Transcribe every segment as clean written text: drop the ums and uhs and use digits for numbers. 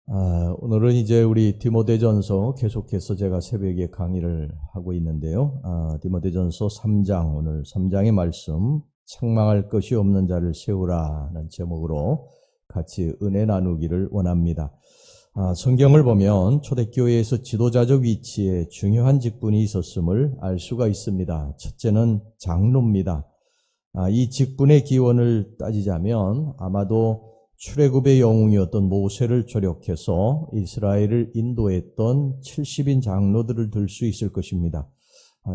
오늘은 이제 우리 디모데전서 계속해서 제가 새벽에 강의를 하고 있는데요. 디모데전서 3장, 오늘 3장의 말씀, 책망할 것이 없는 자를 세우라는 제목으로 같이 은혜 나누기를 원합니다. 성경을 보면 초대교회에서 지도자적 위치에 중요한 직분이 있었음을 알 수가 있습니다. 첫째는 장로입니다. 이 직분의 기원을 따지자면 아마도 출애굽의 영웅이었던 모세를 조력해서 이스라엘을 인도했던 70인 장로들을 들 수 있을 것입니다.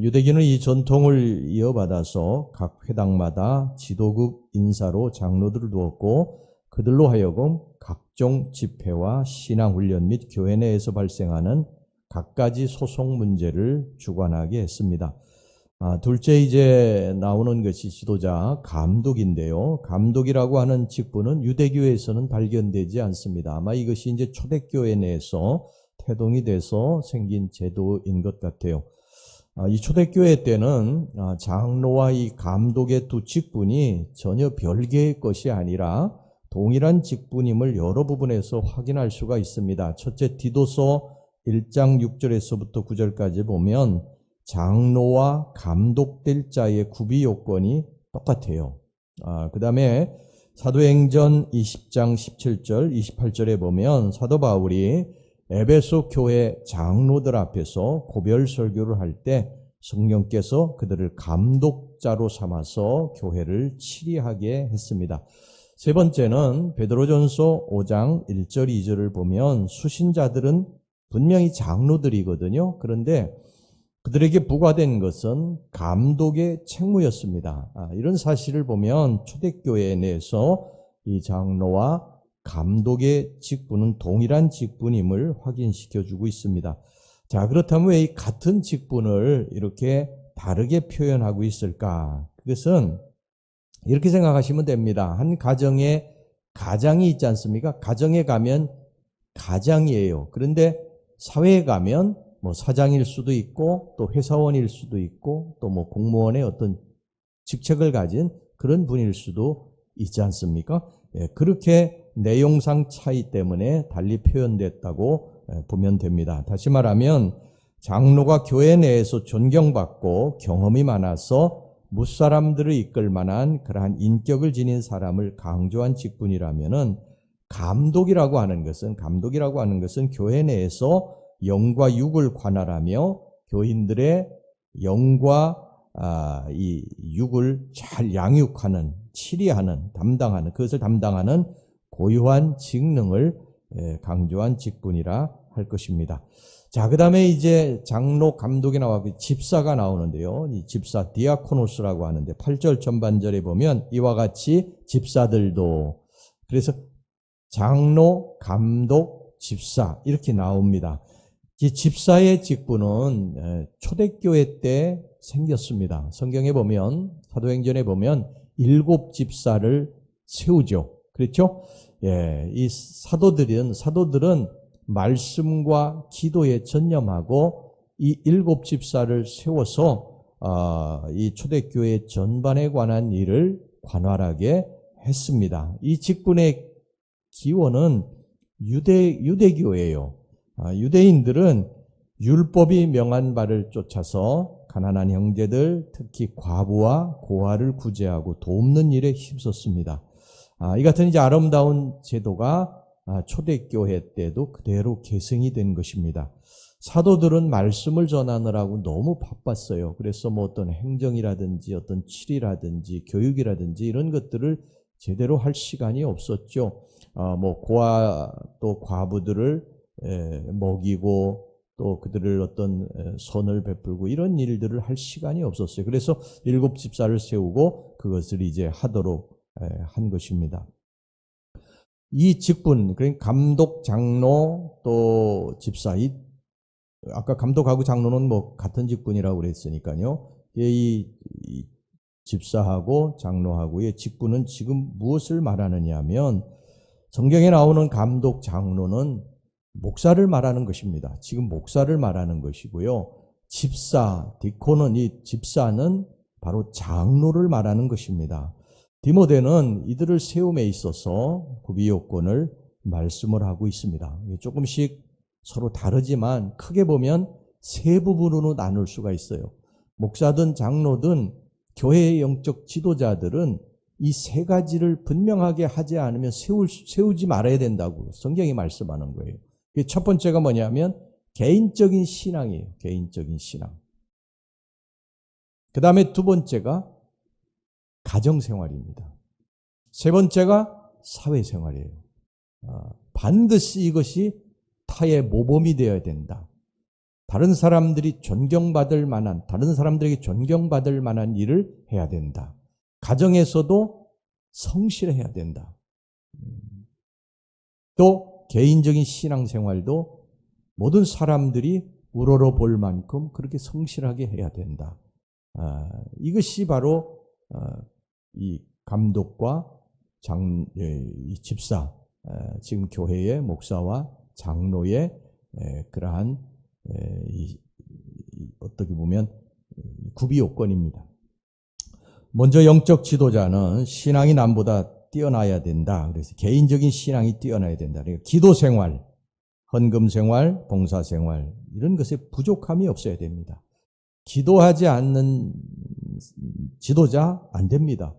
유대교는 이 전통을 이어받아서 각 회당마다 지도급 인사로 장로들을 두었고 그들로 하여금 각종 집회와 신앙훈련 및 교회 내에서 발생하는 갖가지 소송 문제를 주관하게 했습니다. 둘째 이제 나오는 것이 지도자 감독인데요. 감독이라고 하는 직분은 유대교에서는 발견되지 않습니다. 아마 이것이 이제 초대교회 내에서 태동이 돼서 생긴 제도인 것 같아요. 이 초대교회 때는 장로와 이 감독의 두 직분이 전혀 별개의 것이 아니라 동일한 직분임을 여러 부분에서 확인할 수가 있습니다. 첫째, 디도서 1장 6절에서부터 9절까지 보면 장로와 감독될 자의 구비 요건이 똑같아요. 그 다음에 사도행전 20장 17절, 28절에 보면 사도 바울이 에베소 교회 장로들 앞에서 고별 설교를 할 때 성령께서 그들을 감독자로 삼아서 교회를 치리하게 했습니다. 세 번째는 베드로전서 5장 1절, 2절을 보면 수신자들은 분명히 장로들이거든요. 그런데 그들에게 부과된 것은 감독의 책무였습니다. 이런 사실을 보면 초대교회 내에서 이 장로와 감독의 직분은 동일한 직분임을 확인시켜주고 있습니다. 자, 그렇다면 왜 이 같은 직분을 이렇게 다르게 표현하고 있을까? 그것은 이렇게 생각하시면 됩니다. 한 가정에 가장이 있지 않습니까? 가정에 가면 가장이에요. 그런데 사회에 가면 사장일 수도 있고 또 회사원일 수도 있고 또 공무원의 어떤 직책을 가진 그런 분일 수도 있지 않습니까? 그렇게 내용상 차이 때문에 달리 표현됐다고 보면 됩니다. 다시 말하면 장로가 교회 내에서 존경받고 경험이 많아서 무사람들을 이끌 만한 그러한 인격을 지닌 사람을 강조한 직분이라면은 감독이라고 하는 것은 교회 내에서 영과 육을 관할하며 교인들의 영과 이 육을 잘 양육하는, 치리하는, 그것을 담당하는 고유한 직능을 강조한 직분이라 할 것입니다. 자, 그 다음에 이제 장로, 감독이 나와서 집사가 나오는데요. 이 집사, 디아코노스라고 하는데 8절 전반절에 보면 이와 같이 집사들도, 그래서 장로, 감독, 집사 이렇게 나옵니다. 이 집사의 직분은 초대교회 때 생겼습니다. 성경에 보면, 사도행전에 보면 7 집사를 세우죠. 그렇죠? 이 사도들은 말씀과 기도에 전념하고 이 7 집사를 세워서 이 초대교회 전반에 관한 일을 관할하게 했습니다. 이 직분의 기원은 유대교예요. 유대인들은 율법이 명한 바를 쫓아서 가난한 형제들, 특히 과부와 고아를 구제하고 돕는 일에 힘썼습니다. 이 같은 이제 아름다운 제도가 초대교회 때도 그대로 계승이 된 것입니다. 사도들은 말씀을 전하느라고 너무 바빴어요. 그래서 어떤 행정이라든지 어떤 치리라든지 교육이라든지 이런 것들을 제대로 할 시간이 없었죠. 고아 또 과부들을 먹이고 또 그들을 어떤 선을 베풀고 이런 일들을 할 시간이 없었어요. 그래서 7 집사를 세우고 그것을 이제 하도록 한 것입니다. 이 직분, 그러니까 감독, 장로, 또 집사, 아까 감독하고 장로는 같은 직분이라고 그랬으니까요. 이 집사하고 장로하고의 직분은 지금 무엇을 말하느냐 하면 성경에 나오는 감독, 장로는 목사를 말하는 것입니다. 지금 목사를 말하는 것이고요. 집사, 디코는 이 집사는 바로 장로를 말하는 것입니다. 디모데는 이들을 세움에 있어서 구비 요건을 말씀을 하고 있습니다. 조금씩 서로 다르지만 크게 보면 세 부분으로 나눌 수가 있어요. 목사든 장로든 교회의 영적 지도자들은 이 세 가지를 분명하게 하지 않으면 세우지 말아야 된다고 성경이 말씀하는 거예요. 첫 번째가 뭐냐면 개인적인 신앙이에요. 개인적인 신앙. 그 다음에 두 번째가 가정생활입니다. 세 번째가 사회생활이에요. 반드시 이것이 타의 모범이 되어야 된다. 다른 사람들이 존경받을 만한, 다른 사람들에게 존경받을 만한 일을 해야 된다. 가정에서도 성실해야 된다. 또 개인적인 신앙생활도 모든 사람들이 우러러 볼 만큼 그렇게 성실하게 해야 된다. 이것이 바로 이 감독과 이 집사, 지금 교회의 목사와 장로의 그러한 어떻게 보면 구비 요건입니다. 먼저 영적 지도자는 신앙이 남보다 뛰어나야 된다. 그래서 개인적인 신앙이 뛰어나야 된다. 그러니까 기도 생활, 헌금 생활, 봉사 생활 이런 것에 부족함이 없어야 됩니다. 기도하지 않는 지도자 안 됩니다.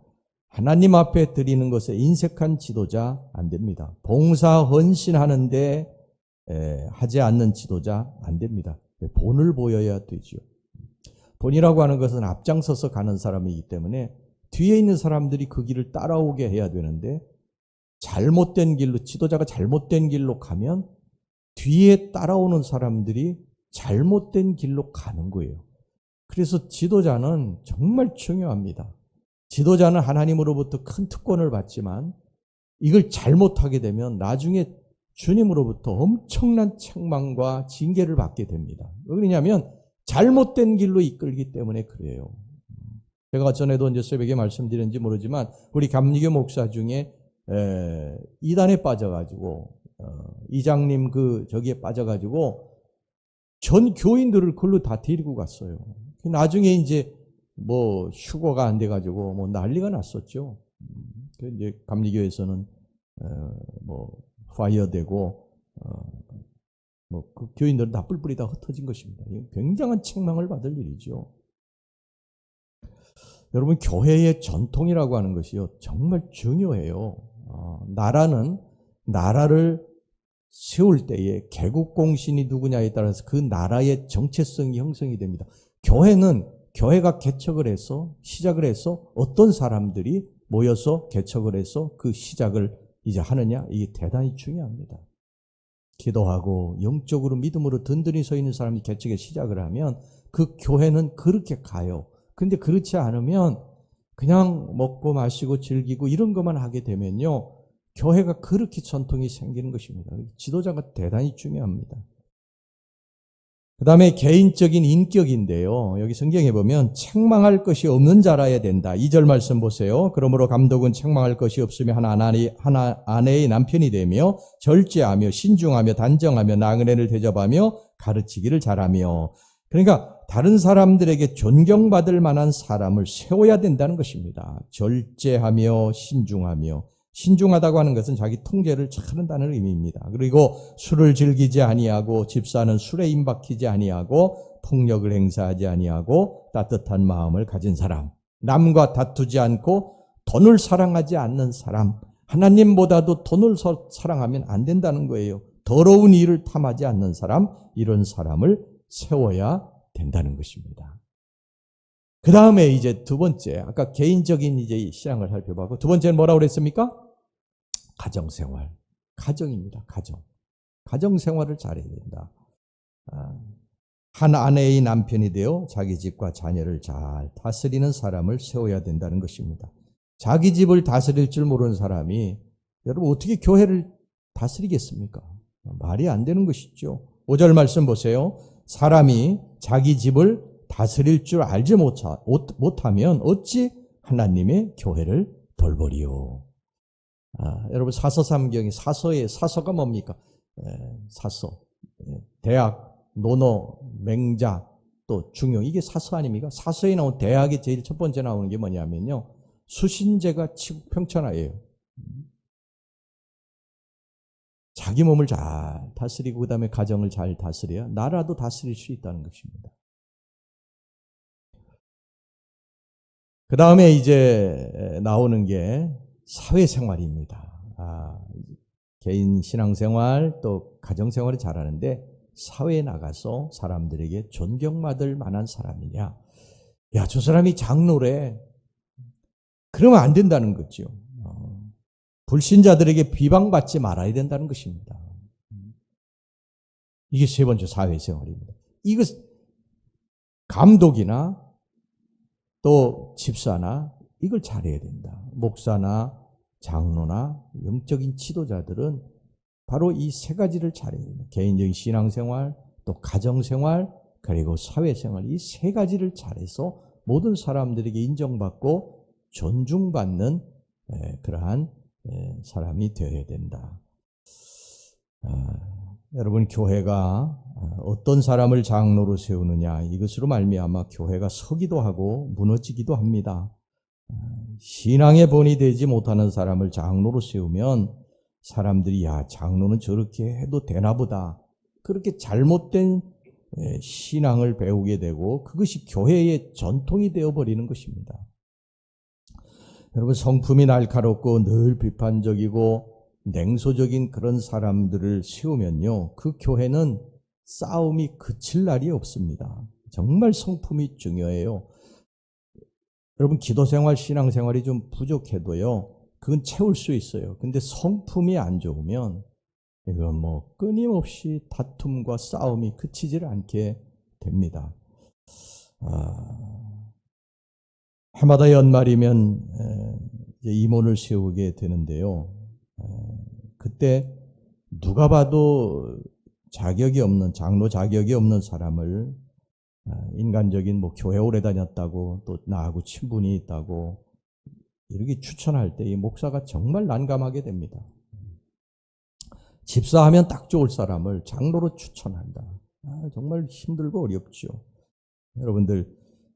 하나님 앞에 드리는 것에 인색한 지도자 안 됩니다. 봉사 헌신하는데 하지 않는 지도자 안 됩니다. 본을 보여야 되죠. 본이라고 하는 것은 앞장서서 가는 사람이기 때문에 뒤에 있는 사람들이 그 길을 따라오게 해야 되는데 잘못된 길로, 지도자가 잘못된 길로 가면 뒤에 따라오는 사람들이 잘못된 길로 가는 거예요. 그래서 지도자는 정말 중요합니다. 지도자는 하나님으로부터 큰 특권을 받지만 이걸 잘못하게 되면 나중에 주님으로부터 엄청난 책망과 징계를 받게 됩니다. 왜 그러냐면 잘못된 길로 이끌기 때문에 그래요. 제가 전에도 이제 새벽에 말씀드렸는지 모르지만 우리 감리교 목사 중에 이단에 빠져가지고 이장님 저기에 빠져가지고 전 교인들을 그걸로 다 데리고 갔어요. 나중에 이제 뭐 휴거가 안 돼가지고 뭐 난리가 났었죠. 이제 감리교에서는 뭐 파이어되고 뭐 그 교인들은 다 뿔뿔이 다 흩어진 것입니다. 굉장한 책망을 받을 일이죠. 여러분 교회의 전통이라고 하는 것이요 정말 중요해요. 나라를 세울 때에 개국공신이 누구냐에 따라서 그 나라의 정체성이 형성이 됩니다. 교회가 개척을 해서 시작을 해서 어떤 사람들이 모여서 개척을 해서 그 시작을 이제 하느냐 이게 대단히 중요합니다. 기도하고 영적으로 믿음으로 든든히 서 있는 사람이 개척에 시작을 하면 그 교회는 그렇게 가요. 근데 그렇지 않으면 그냥 먹고 마시고 즐기고 이런 것만 하게 되면요. 교회가 그렇게 전통이 생기는 것입니다. 지도자가 대단히 중요합니다. 그 다음에 개인적인 인격인데요. 여기 성경에 보면 책망할 것이 없는 자라야 된다. 2절 말씀 보세요. 그러므로 감독은 책망할 것이 없으며 하나 아내의 남편이 되며 절제하며 신중하며 단정하며 나그네를 대접하며 가르치기를 잘하며 그러니까 다른 사람들에게 존경받을 만한 사람을 세워야 된다는 것입니다. 절제하며 신중하다고 하는 것은 자기 통제를 잘한다는 의미입니다. 그리고 술을 즐기지 아니하고 집사는 술에 임박히지 아니하고 폭력을 행사하지 아니하고 따뜻한 마음을 가진 사람, 남과 다투지 않고 돈을 사랑하지 않는 사람, 하나님보다도 돈을 사랑하면 안 된다는 거예요. 더러운 일을 탐하지 않는 사람, 이런 사람을 세워야 된다는 것입니다. 그 다음에 이제 두 번째, 아까 개인적인 이제 신앙을 살펴봤고, 두 번째는 뭐라고 그랬습니까? 가정생활. 가정입니다. 가정생활을 잘해야 된다. 한 아내의 남편이 되어 자기 집과 자녀를 잘 다스리는 사람을 세워야 된다는 것입니다. 자기 집을 다스릴 줄 모르는 사람이 여러분 어떻게 교회를 다스리겠습니까? 말이 안 되는 것이죠. 5절 말씀 보세요. 사람이 자기 집을 다스릴 줄 알지 못하면 어찌 하나님의 교회를 돌보리요. 여러분 사서3경이 사서가 뭡니까? 사서, 대학, 논어, 맹자, 또 중용 이게 사서 아닙니까? 사서에 나온 대학의 제일 첫 번째 나오는 게 뭐냐면요. 수신제가 치국평천하예요. 자기 몸을 잘 다스리고 그 다음에 가정을 잘 다스려야 나라도 다스릴 수 있다는 것입니다. 그 다음에 이제 나오는 게 사회생활입니다. 개인 신앙생활 또 가정생활을 잘하는데 사회에 나가서 사람들에게 존경받을 만한 사람이냐. 야, 저 사람이 장로래. 그러면 안 된다는 거죠. 불신자들에게 비방받지 말아야 된다는 것입니다. 이게 세 번째 사회생활입니다. 이거 감독이나 또 집사나 이걸 잘해야 된다. 목사나 장로나 영적인 지도자들은 바로 이 세 가지를 잘해야 된다. 개인적인 신앙생활, 또 가정생활, 그리고 사회생활 이 세 가지를 잘해서 모든 사람들에게 인정받고 존중받는 그러한 사람이 되어야 된다. 여러분, 교회가 어떤 사람을 장로로 세우느냐, 이것으로 말미암아 교회가 서기도 하고 무너지기도 합니다. 신앙의 본이 되지 못하는 사람을 장로로 세우면 사람들이 야, 장로는 저렇게 해도 되나 보다, 그렇게 잘못된 신앙을 배우게 되고 그것이 교회의 전통이 되어버리는 것입니다. 여러분, 성품이 날카롭고 늘 비판적이고 냉소적인 그런 사람들을 세우면요, 그 교회는 싸움이 그칠 날이 없습니다. 정말 성품이 중요해요. 여러분, 기도생활, 신앙생활이 좀 부족해도요, 그건 채울 수 있어요. 근데 성품이 안 좋으면 이건 뭐 끊임없이 다툼과 싸움이 그치질 않게 됩니다. 해마다 연말이면 이제 임원을 세우게 되는데요. 그때 누가 봐도 자격이 없는, 장로 자격이 없는 사람을 인간적인 뭐 교회 오래 다녔다고 또 나하고 친분이 있다고 이렇게 추천할 때 이 목사가 정말 난감하게 됩니다. 집사하면 딱 좋을 사람을 장로로 추천한다. 정말 힘들고 어렵죠. 여러분들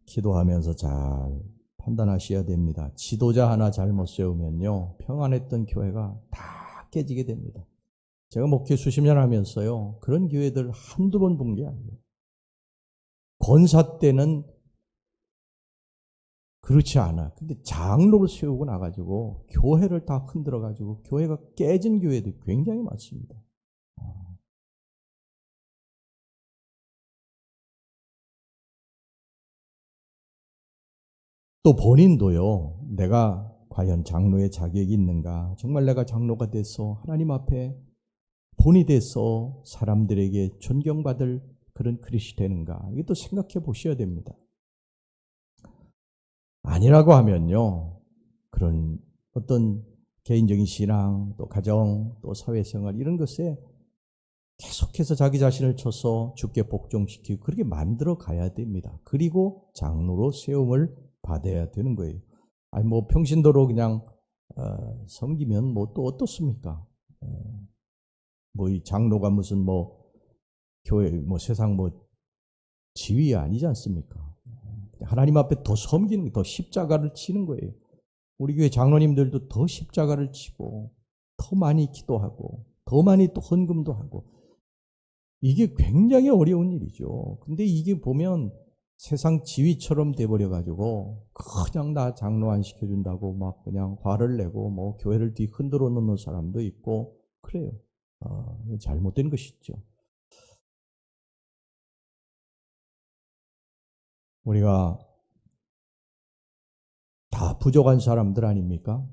기도하면서 잘 판단하셔야 됩니다. 지도자 하나 잘못 세우면요, 평안했던 교회가 다 깨지게 됩니다. 제가 목회 수십 년 하면서요, 그런 교회들 한두 번 본 게 아니에요. 권사 때는 그렇지 않아. 근데 장로를 세우고 나가지고 교회를 다 흔들어가지고 교회가 깨진 교회들이 굉장히 많습니다. 또 본인도요, 내가 과연 장로의 자격이 있는가, 정말 내가 장로가 돼서 하나님 앞에 본이 돼서 사람들에게 존경받을 그런 그릇이 되는가, 이것도 생각해 보셔야 됩니다. 아니라고 하면요, 그런 어떤 개인적인 신앙, 또 가정, 또 사회생활 이런 것에 계속해서 자기 자신을 쳐서 주께 복종시키고 그렇게 만들어 가야 됩니다. 그리고 장로로 세움을 받아야 되는 거예요. 아니 뭐 평신도로 그냥 섬기면 뭐 또 어떻습니까? 뭐 이 장로가 무슨 뭐 교회 뭐 세상 뭐 지위 아니지 않습니까? 하나님 앞에 더 섬기는, 더 십자가를 치는 거예요. 우리 교회 장로님들도 더 십자가를 치고 더 많이 기도하고 더 많이 또 헌금도 하고, 이게 굉장히 어려운 일이죠. 근데 이게 보면 세상 지위처럼 돼버려가지고 그냥 나 장로 안 시켜준다고 막 그냥 화를 내고 뭐 교회를 뒤 흔들어 놓는 사람도 있고 그래요. 잘못된 것이죠. 우리가 다 부족한 사람들 아닙니까?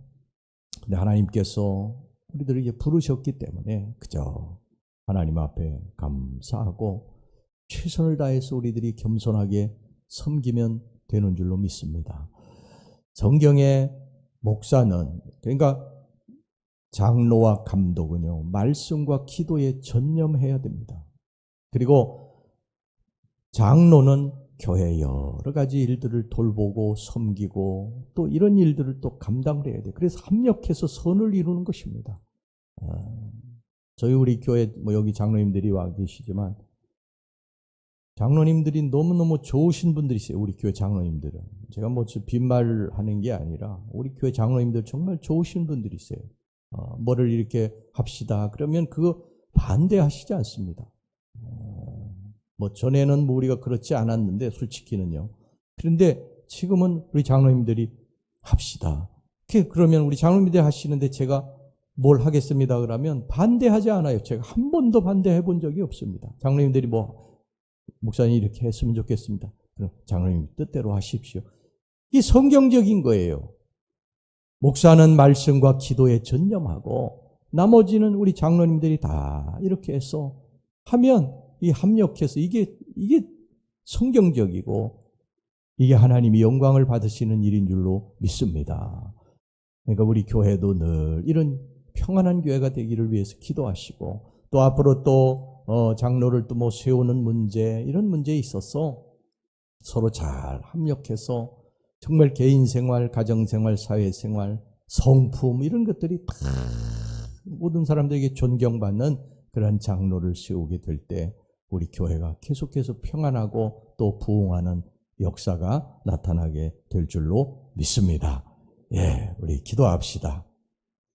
근데 하나님께서 우리들을 이제 부르셨기 때문에 그저 하나님 앞에 감사하고 최선을 다해서 우리들이 겸손하게 섬기면 되는 줄로 믿습니다. 성경의 목사는, 그러니까 장로와 감독은요, 말씀과 기도에 전념해야 됩니다. 그리고 장로는 교회 여러 가지 일들을 돌보고 섬기고 또 이런 일들을 또 감당을 해야 돼요. 그래서 합력해서 선을 이루는 것입니다. 저희 우리 교회 뭐 여기 장로님들이 와 계시지만 장로님들이 너무너무 좋으신 분들이 있어요. 우리 교회 장로님들은. 제가 뭐 빈말하는 게 아니라 우리 교회 장로님들 정말 좋으신 분들이 있어요. 뭐를 이렇게 합시다. 그러면 그거 반대하시지 않습니다. 뭐 전에는 뭐 우리가 그렇지 않았는데 솔직히는요. 그런데 지금은 우리 장로님들이 합시다. 그러면 우리 장로님들이 하시는데 제가 뭘 하겠습니다. 그러면 반대하지 않아요. 제가 한 번도 반대해 본 적이 없습니다. 장로님들이 뭐 목사님 이렇게 했으면 좋겠습니다. 그럼 장로님 뜻대로 하십시오. 이게 성경적인 거예요. 목사는 말씀과 기도에 전념하고 나머지는 우리 장로님들이 다 이렇게 해서 하면 이 합력해서 이게 성경적이고 이게 하나님이 영광을 받으시는 일인 줄로 믿습니다. 그러니까 우리 교회도 늘 이런 평안한 교회가 되기를 위해서 기도하시고 또 앞으로 또 장로를 또 뭐 세우는 문제 이런 문제에 있어서 서로 잘 합력해서 정말 개인생활, 가정생활, 사회생활, 성품 이런 것들이 다 모든 사람들에게 존경받는 그런 장로를 세우게 될 때 우리 교회가 계속해서 평안하고 또 부흥하는 역사가 나타나게 될 줄로 믿습니다. 예, 우리 기도합시다.